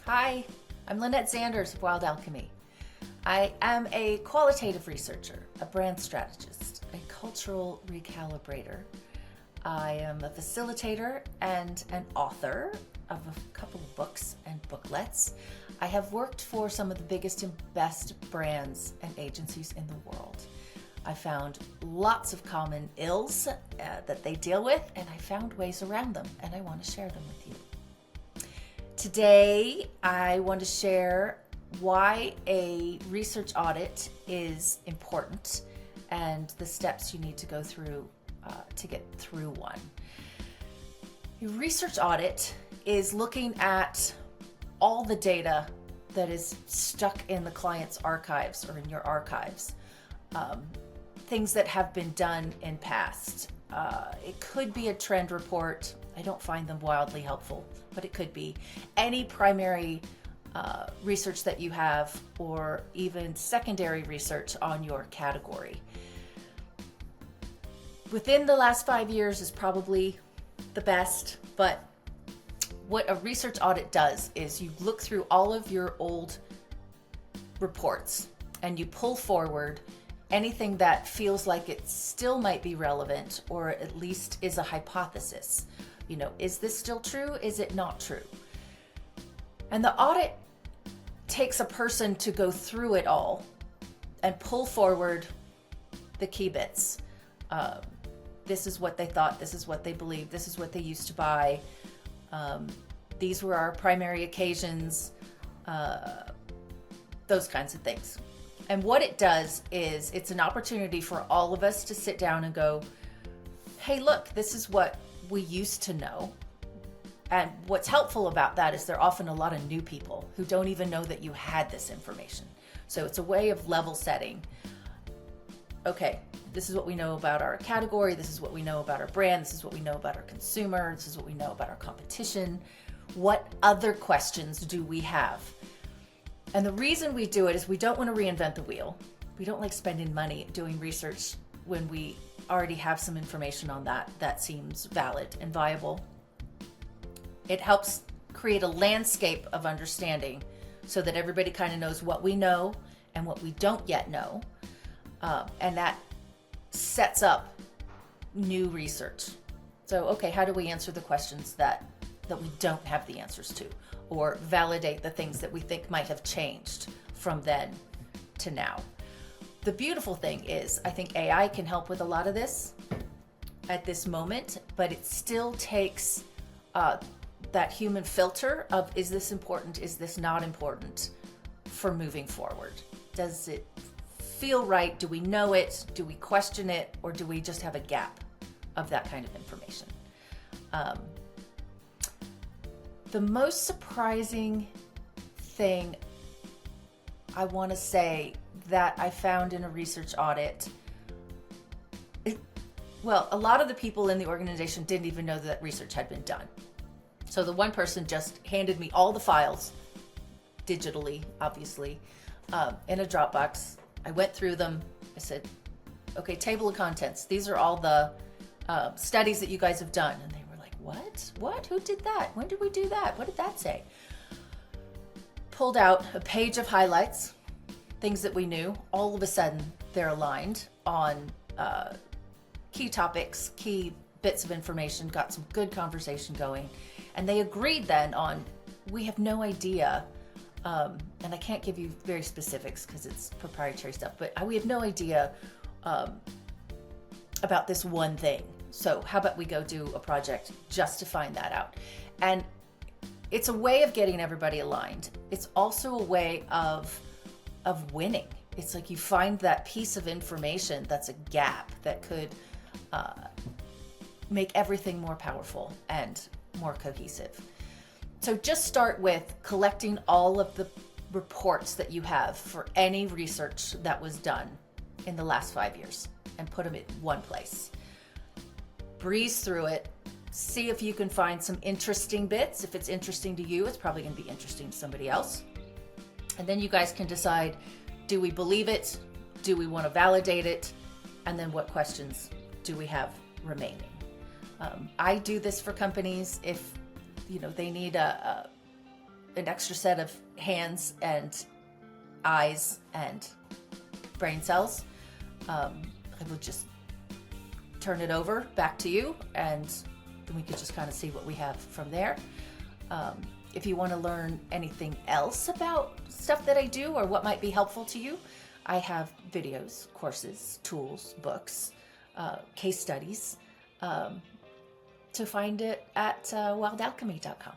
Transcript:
Hi, I'm Lynette Xanders of Alchemy. I am a qualitative researcher, a brand strategist, a cultural recalibrator. I am a facilitator and an author of a couple of books and booklets. I have worked for some of the biggest and best brands and agencies in the world. I found lots of common ills that they deal with, and I found ways around them, and I want to share them with you. Today, I want to share why a research audit is important and the steps you need to go through to get through one. A research audit is looking at all the data that is stuck in the client's archives or in your archives. Things that have been done in past. It could be a trend report. I don't find them wildly helpful, but it could be any primary research that you have, or even secondary research on your category. Within the last 5 years is probably the best, but what a research audit does is you look through all of your old reports and you pull forward anything that feels like it still might be relevant, or at least is a hypothesis. You know, is this still true? Is it not true? And the audit takes a person to go through it all and pull forward the key bits. This is what they thought. This is what they believed. This is what they used to buy. These were our primary occasions. Those kinds of things. And what it does is it's an opportunity for all of us to sit down and go, hey, look, this is what we used to know. And what's helpful about that is there are often a lot of new people who don't even know that you had this information. So it's a way of level setting. Okay, this is what we know about our category. This is what we know about our brand. This is what we know about our consumer. This is what we know about our competition. What other questions do we have? And the reason we do it is we don't want to reinvent the wheel. We don't like spending money doing research when we already have some information on that seems valid and viable. It helps create a landscape of understanding so that everybody kind of knows what we know and what we don't yet know. And that sets up new research. So, okay, how do we answer the questions that we don't have the answers to, or validate the things that we think might have changed from then to now? The beautiful thing is, I think AI can help with a lot of this at this moment, but it still takes that human filter of, is this important? Is this not important for moving forward? Does it feel right? Do we know it? Do we question it? Or do we just have a gap of that kind of information? The most surprising thing I want to say that I found in a research audit, a lot of the people in the organization didn't even know that research had been done. So the one person just handed me all the files, digitally, obviously, in a Dropbox. I went through them. I said, okay, table of contents. These are all the studies that you guys have done. And they were like, what? Who did that? When did we do that? What did that say? Pulled out a page of highlights, things that we knew. All of a sudden, they're aligned on key topics, key bits of information, got some good conversation going. And they agreed then on, we have no idea, and I can't give you very specifics because it's proprietary stuff, but we have no idea about this one thing. So how about we go do a project just to find that out? And it's a way of getting everybody aligned. It's also a way of winning. It's like you find that piece of information that's a gap that could make everything more powerful and more cohesive. So just start with collecting all of the reports that you have for any research that was done in the last 5 years and put them in one place. Breeze through it. See if you can find some interesting bits. If it's interesting to you, it's probably going to be interesting to somebody else. And then you guys can decide, do we believe it? Do we want to validate it? And then what questions do we have remaining? I do this for companies if they need a an extra set of hands and eyes and brain cells, I would just turn it over back to you, and then we could just kind of see what we have from there. If you want to learn anything else about stuff that I do or what might be helpful to you, I have videos, courses, tools, books, case studies, to find it at wildalchemy.com.